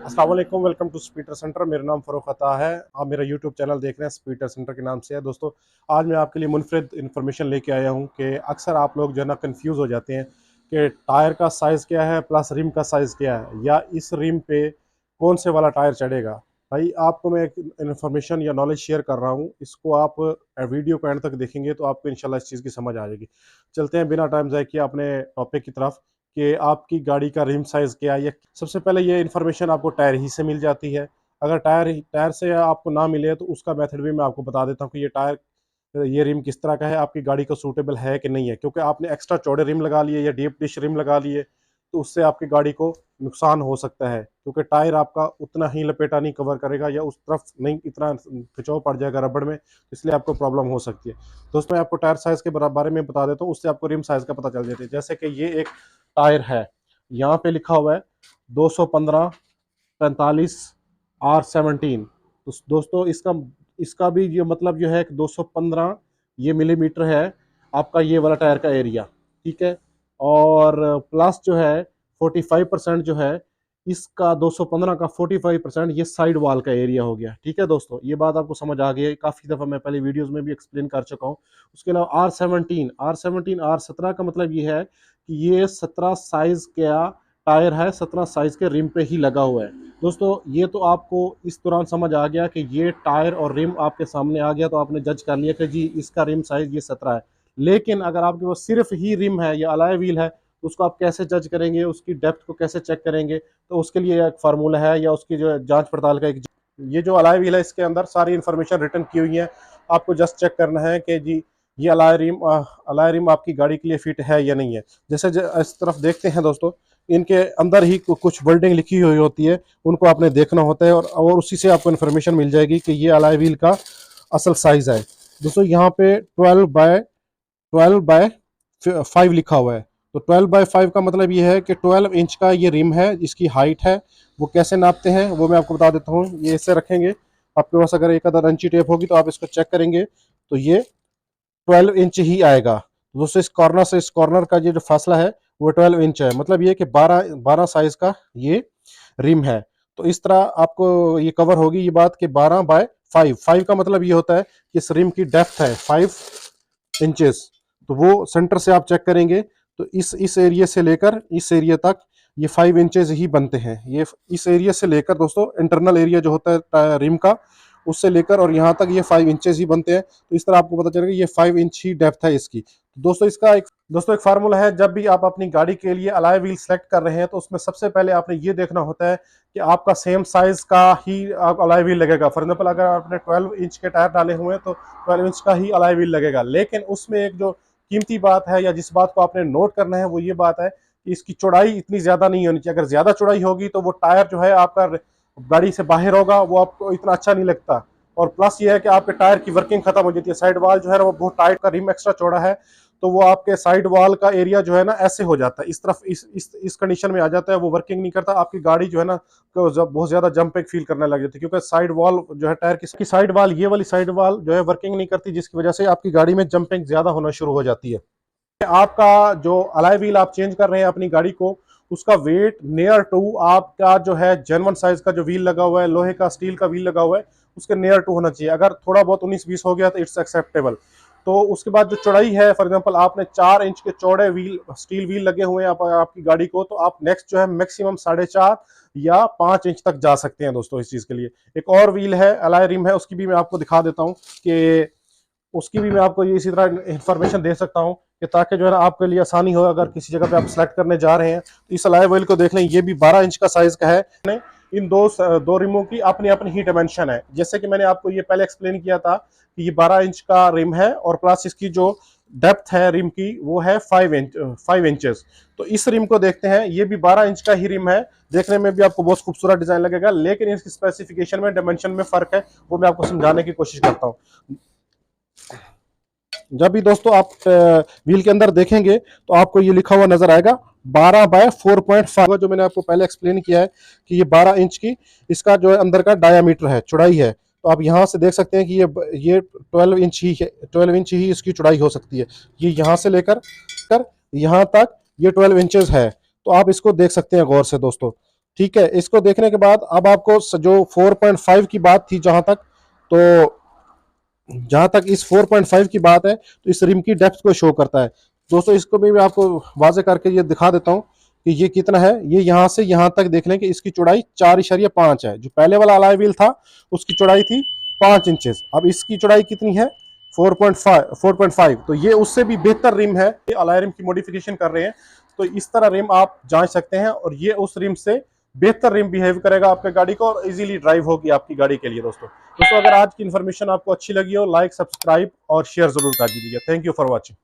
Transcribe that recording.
अस्सलाम वालेकुम, welcome to स्पीटर centre. मेरा नाम फ़ारूक अता है। आप मेरा यूट्यूब चैनल देख रहे हैं, स्पीटर सेंटर के नाम से है। दोस्तों, आज मैं आपके लिए मुनफरिद इन्फॉर्मेशन लेके आया हूँ कि अक्सर आप लोग जो है ना कन्फ्यूज़ हो जाते हैं कि टायर का साइज़ क्या है प्लस रिम का साइज़ क्या है, या इस रिम पे कौन से वाला टायर चढ़ेगा। भाई, आपको मैं एक इन्फॉर्मेशन या नॉलेज शेयर कर रहा हूँ, इसको आप वीडियो को एंड तक देखेंगे तो आपको इंशाल्लाह इस चीज़ की समझ आ जाएगी। चलते हैं बिना टाइम ज़ाय किए अपने टॉपिक की तरफ कि आपकी गाड़ी का रिम साइज़ क्या है। सबसे पहले ये इन्फॉर्मेशन आपको टायर ही से मिल जाती है। अगर टायर से आपको ना मिले तो उसका मेथड भी मैं आपको बता देता हूँ कि ये रिम किस तरह का है, आपकी गाड़ी को सूटेबल है कि नहीं है। क्योंकि आपने एक्स्ट्रा चौड़े रिम लगा लिए या डीप डिश रिम लगा लिए तो उससे आपकी गाड़ी को नुकसान हो सकता है, क्योंकि टायर आपका उतना ही लपेटा नहीं कवर करेगा या उस तरफ नहीं, इतना खिंचाव पड़ जाएगा रबड़ में, इसलिए आपको प्रॉब्लम हो सकती है। दोस्तों, मैं आपको टायर साइज़ के बारे में बता देता हूँ, उससे आपको रिम साइज़ का पता चल जाता है। जैसे कि ये एक टायर है, यहाँ पे लिखा हुआ है 215 45 R17। तो दोस्तों, इसका इसका भी ये मतलब जो है कि 215 ये मिलीमीटर है आपका ये वाला टायर का एरिया, ठीक है। और प्लस जो है 45% जो है इसका 215 का 45% ये साइड वॉल का एरिया हो गया, ठीक है। दोस्तों, ये बात आपको समझ आ गई है, काफ़ी दफ़ा मैं पहले वीडियोस में भी एक्सप्लेन कर चुका हूँ। उसके अलावा R17 का मतलब ये है कि ये 17 साइज का टायर है, 17 साइज के रिम पे ही लगा हुआ है। दोस्तों, ये तो आपको इस दौरान समझ आ गया कि ये टायर और रिम आपके सामने आ गया तो आपने जज कर लिया कि जी इसका रिम साइज ये 17 है। लेकिन अगर आपके पास सिर्फ ही रिम है या अलॉय व्हील है तो उसको आप कैसे जज करेंगे, उसकी डेप्थ को कैसे चेक करेंगे, तो उसके लिए एक फार्मूला है या उसकी जो जांच पड़ताल का एक, ये जो अलॉय व्हील है इसके अंदर सारी इंफॉर्मेशन रिटर्न की हुई है। आपको जस्ट चेक करना है कि जी ये अलॉय रिम आपकी गाड़ी के लिए फिट है या नहीं है। जैसे इस तरफ देखते हैं दोस्तों, इनके अंदर ही कुछ वर्डिंग लिखी हुई होती है, उनको आपने देखना होता है और उसी से आपको इन्फॉर्मेशन मिल जाएगी कि ये अलॉय व्हील का असल साइज है। दोस्तों, यहाँ पे 12 बाय 5 लिखा हुआ है। तो 12 बाय 5 का मतलब ये है कि 12 इंच का ये रिम है, इसकी हाइट है। वो कैसे नापते हैं वो मैं आपको बता देता हूँ। ये इसे रखेंगे, आपके पास अगर एक अदर इंची टेप होगी तो आप इसको चेक करेंगे तो ये 12 इंच ही आएगा। दोस्तों, इस कॉर्नर से इस कॉर्नर का ये जो फासला है वो 12 इंच है, मतलब ये कि 12 साइज का ये रिम है। तो इस तरह आपको ये कवर होगी ये बात कि 12 बाय 5 का मतलब ये होता है कि इस रिम की डेप्थ है 5 इंचेस। तो वो सेंटर से आप चेक करेंगे तो इस एरिया से लेकर इस एरिया तक ये 5 इंचेस ही बनते हैं। ये इस एरिया से लेकर दोस्तों, इंटरनल एरिया जो होता है रिम का, उससे लेकर और यहाँ तक ये 5 इंचेस ही बनते हैं। तो इस तरह आपको पता चलेगा ये 5 इंच ही डेप्थ है इसकी। दोस्तों, एक फार्मूला है, जब भी आप अपनी गाड़ी के लिए अलॉय व्हील सेलेक्ट कर रहे हैं तो उसमें सबसे पहले आपने ये देखना होता है कि आपका सेम साइज का ही अलॉय व्हील लगेगा। फॉर एग्जाम्पल, अगर आपने 12 इंच के टायर डाले हुए हैं तो 12 इंच का ही अलॉय व्हील लगेगा। लेकिन उसमें एक जो कीमती बात है या जिस बात को आपने नोट करना है वो ये बात है कि इसकी चौड़ाई इतनी ज्यादा नहीं होनी चाहिए। अगर ज्यादा चौड़ाई होगी तो वो टायर जो है आपका गाड़ी से बाहर होगा, वो आपको इतना अच्छा नहीं लगता। और प्लस ये है कि आपके टायर की वर्किंग खत्म हो जाती है। साइड वॉल जो है वो बहुत टाइट, का रिम एक्स्ट्रा चौड़ा है तो वो आपके साइड वॉल का एरिया जो है ना ऐसे हो जाता है, इस तरफ इस कंडीशन में आ जाता है, वो वर्किंग नहीं करता। आपकी गाड़ी जो है ना तो बहुत ज्यादा जंपिंग फील करने लग जाती है, क्योंकि साइड वॉल जो है टायर की साइड वॉल, ये वाली साइड वॉल जो है वर्किंग नहीं करती, जिसकी वजह से आपकी गाड़ी में जंपिंग ज्यादा होना शुरू हो जाती है। आपका जो अलॉय व्हील आप चेंज कर रहे हैं अपनी गाड़ी को, उसका वेट नियर टू आपका जो है जेन्युइन साइज का जो व्हील लगा हुआ है, लोहे का स्टील का व्हील लगा हुआ है, उसके नियर टू होना चाहिए। अगर थोड़ा बहुत 19-20 हो गया तो इट्स एक्सेप्टेबल। तो उसके बाद जो चौड़ाई है, फॉर एग्जांपल आपने 4 इंच के चौड़े व्हील, स्टील व्हील लगे हुए हैं आपकी गाड़ी को, तो आप नेक्स्ट जो है मैक्सिमम 4.5 या 5 इंच तक जा सकते हैं। दोस्तों, इस चीज के लिए एक और व्हील है, अलॉय रिम है, उसकी भी मैं आपको दिखा देता हूँ कि उसकी भी मैं आपको ये इसी तरह इंफॉर्मेशन दे सकता हूँ कि ताकि जो है ना आपके लिए आसानी हो। अगर किसी जगह पे आप सेलेक्ट करने जा रहे हैं तो इस अलॉय व्हील को देख लें, ये भी 12 इंच का साइज का है। इन दो रिमों की अपनी अपनी ही डायमेंशन है। जैसे कि मैंने आपको ये पहले एक्सप्लेन किया था कि ये 12 इंच का रिम है और प्लस इसकी जो डेप्थ है रिम की वो है 5 इंचेस। तो इस रिम को देखते हैं, ये भी 12 इंच का ही रिम है। देखने में भी आपको बहुत खूबसूरत डिजाइन लगेगा, लेकिन इसकी स्पेसिफिकेशन में, डायमेंशन में फर्क है, वो मैं आपको समझाने की कोशिश करता हूँ। जब भी दोस्तों आप व्हील के अंदर देखेंगे तो आपको ये लिखा हुआ नजर आएगा 12 बाय 4.5, जो मैंने आपको पहले एक्सप्लेन किया है कि ये 12 इंच की इसका जो है अंदर का डायामीटर है, चौड़ाई है। तो आप यहाँ से देख सकते हैं कि ये 12 इंच ही है, 12 इंच ही इसकी चौड़ाई हो सकती है। ये यहाँ से लेकर यहाँ तक ये 12 इंचेस है। तो आप इसको देख सकते हैं गौर से दोस्तों, ठीक है, इसको देखने के बाद अब आपको जो 4.5 की बात थी जहां तक इस 4.5 की बात है, तो इस रिम की डेप्थ को शो करता है दोस्तों। इसको भी मैं आपको वाजे करके ये दिखा देता हूं कि ये कितना है। ये यहां से यहां तक देख लें कि इसकी चौड़ाई 4.5 है। जो पहले वाला अलॉय व्हील था उसकी चौड़ाई थी 5 इंचेस, अब इसकी चौड़ाई कितनी है 4.5। तो ये उससे भी बेहतर रिम है। अलॉय रिम की मॉडिफिकेशन कर रहे हैं, तो इस तरह रिम आप जांच सकते हैं, और ये उस रिम से बेहतर रिम बिहेव करेगा आपके गाड़ी को, और इजीली ड्राइव होगी आपकी गाड़ी के लिए। दोस्तों अगर आज की इन्फॉर्मेशन आपको अच्छी लगी हो, लाइक, सब्सक्राइब और शेयर जरूर कर दीजिएगा। Thank you for watching.